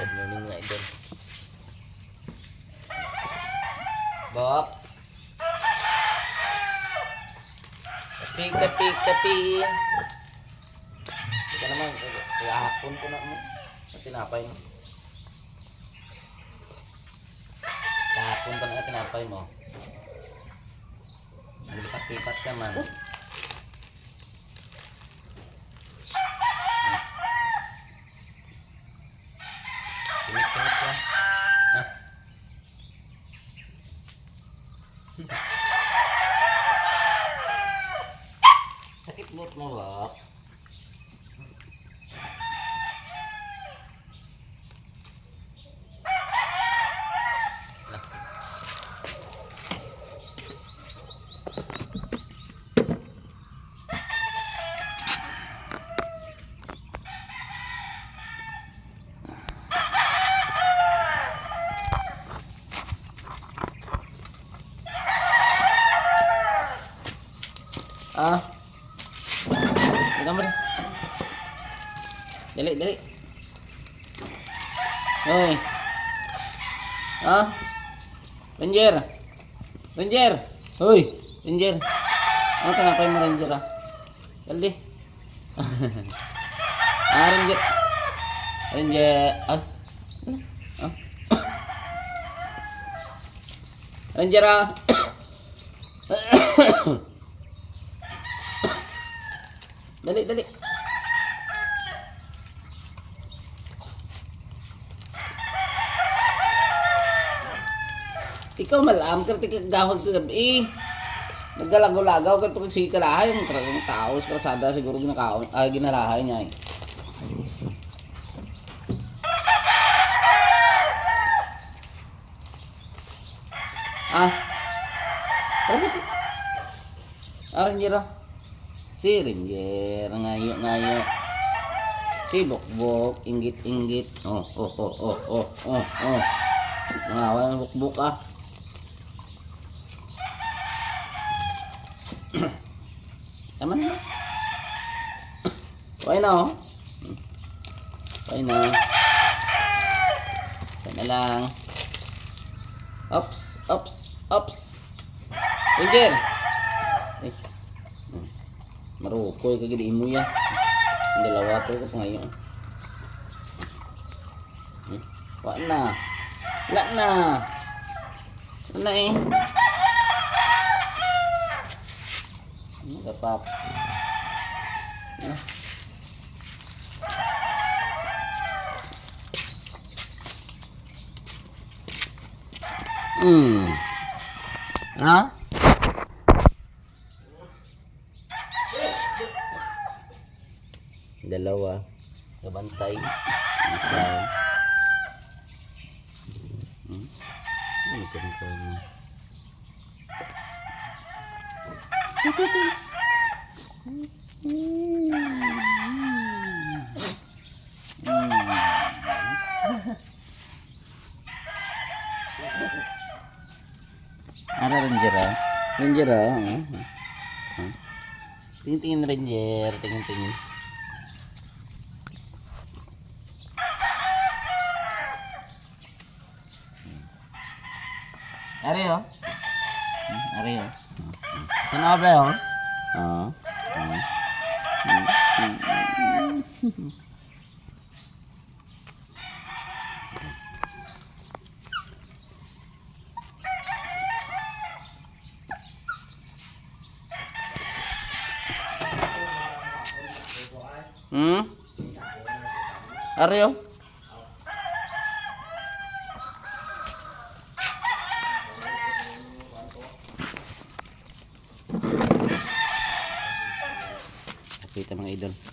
Good morning mga idol. Bob. Kapi. Ika naman, kahapon ko na mo. Sa tinapay mo. Kahapon pa na tinapay mo. Lipat-lipat ka man. Kinit-kinit ka. Sakit buat mo ba? Tingnan mo rin. Dali. Hoy. Ranger. Hoy, Ranger. Ano tinapay mo, Ranger Dali. Ranger. Ranger Dali. Ikaw malam ka gahon ka gabi. Naggalagaw-lagaw ka pag sige kalahay mo talagang tao sa kalsada siguro ginakaon ginalahay niya Ranger si Ranger ngayo si bukbuk inggit nangawan bukbuk Tama na. Okay na Sana lang. Ops. Ranger. Marukoy ka gid imo ya. Ang dalawa to ko pa ngayon. Wala na Gapap. Dalawa kabantay isa Ranger tingin Ranger tingin Areo sana ba yun? Areo kita mga idol